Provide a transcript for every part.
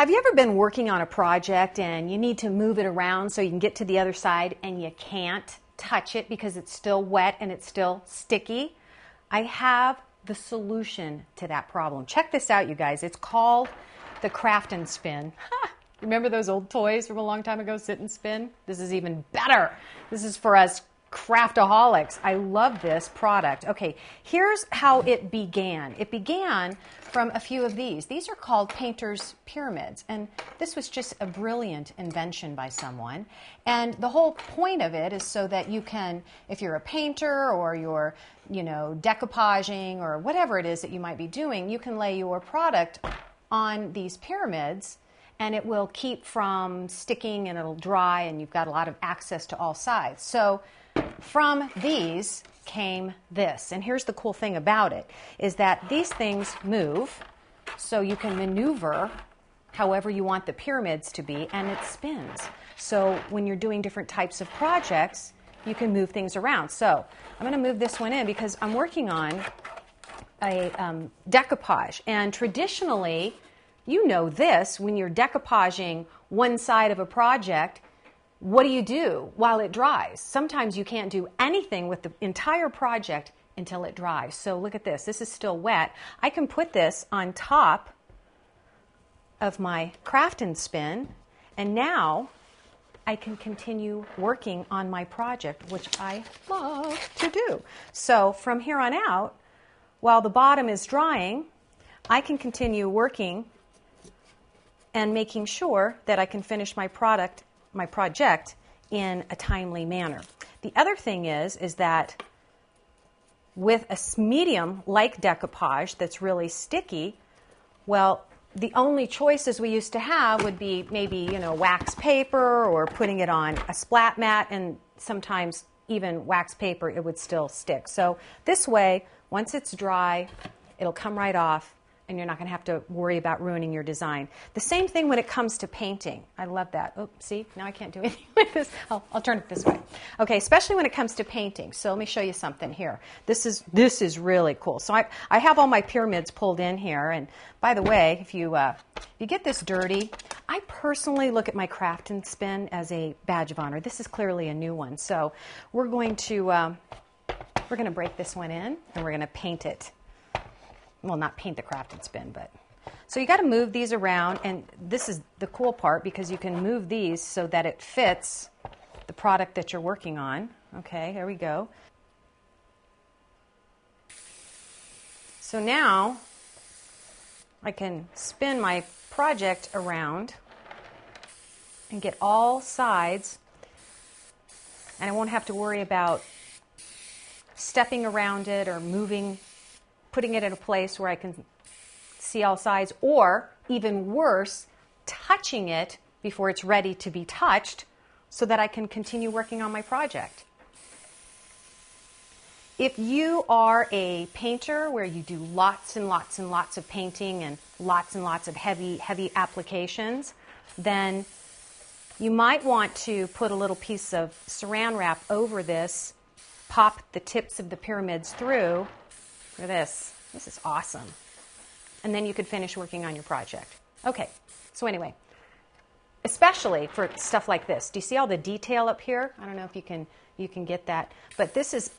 Have you ever been working on a project and you need to move it around so you can get to the other side and you can't touch it because it's still wet and it's still sticky? I have the solution to that problem. Check this out, you guys. It's called the Craft and Spin. Remember those old toys from a long time ago, Sit and Spin? This is even better. This is for us craftaholics. I love this product. Okay, here's how it began. It began from a few of these. These are called painter's pyramids, and this was just a brilliant invention by someone. And the whole point of it is so that you can, if you're a painter or you're, decoupaging or whatever it is that you might be doing, you can lay your product on these pyramids and it will keep from sticking and it'll dry and you've got a lot of access to all sides. So from these came this. And here's the cool thing about it, is that these things move, so you can maneuver however you want the pyramids to be, and it spins. So when you're doing different types of projects, you can move things around. So I'm going to move this one in because I'm working on a decoupage. And traditionally, you know this, when you're decoupaging one side of a project, what do while it dries? Sometimes you can't do anything with the entire project until it dries. So look at this. This is still wet. I can put this on top of my Craft and Spin, and now I can continue working on my project, which I love to do. So from here on out, while the bottom is drying, I can continue working and making sure that I can finish my project in a timely manner. The other thing is that with a medium like decoupage that's really sticky, well, the only choices we used to have would be maybe, wax paper or putting it on a splat mat, and sometimes even wax paper, it would still stick. So this way, once it's dry, it'll come right off, and you're not going to have to worry about ruining your design. The same thing when it comes to painting. I love that. Oh, see, now I can't do anything with this. I'll turn it this way. Okay, especially when it comes to painting. So let me show you something here. This is really cool. So I have all my pyramids pulled in here. And by the way, if you get this dirty, I personally look at my Craft and Spin as a badge of honor. This is clearly a new one. So we're going to break this one in, and we're going to paint it. Well, not paint the Craft and Spin, but... So you got to move these around, and this is the cool part because you can move these so that it fits the product that you're working on. Okay, there we go. So now I can spin my project around and get all sides, and I won't have to worry about stepping around it or putting it in a place where I can see all sides, or even worse, touching it before it's ready to be touched so that I can continue working on my project. If you are a painter where you do lots and lots and lots of painting and lots of heavy applications, then you might want to put a little piece of saran wrap over this, pop the tips of the pyramids through. Look at this. This is awesome. And then you could finish working on your project. Okay, so anyway, especially for stuff like this. Do you see all the detail up here? I don't know if you can get that. But this is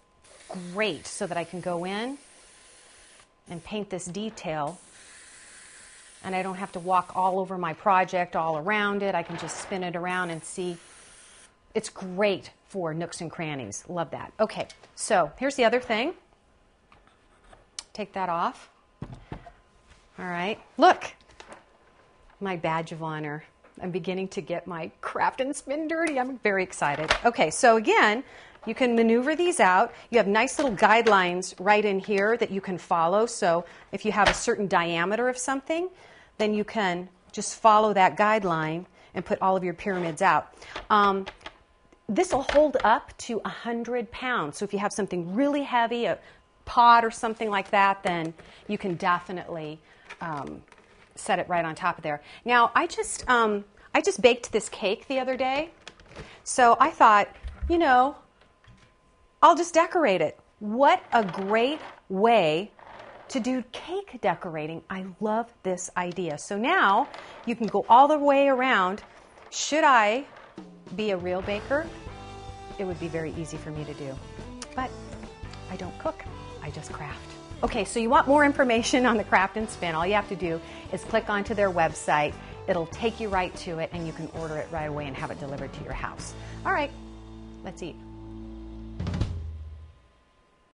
great so that I can go in and paint this detail. And I don't have to walk all over my project, all around it. I can just spin it around and see. It's great for nooks and crannies. Love that. Okay, so here's the other thing. Take that off. All right. Look, my badge of honor. I'm beginning to get my Craft and Spin dirty. I'm very excited. Okay, so again, you can maneuver these out. You have nice little guidelines right in here that you can follow. So if you have a certain diameter of something, then you can just follow that guideline and put all of your pyramids out. This will hold up to 100 pounds. So if you have something really heavy, a pot or something like that, then you can definitely set it right on top of there. Now, I just baked this cake the other day, so I thought, I'll just decorate it. What a great way to do cake decorating. I love this idea. So now you can go all the way around. Should I be a real baker, it would be very easy for me to do. But I don't cook, I just craft. Okay, so you want more information on the Craft and Spin, all you have to do is click onto their website. It'll take you right to it and you can order it right away and have it delivered to your house. All right, let's eat.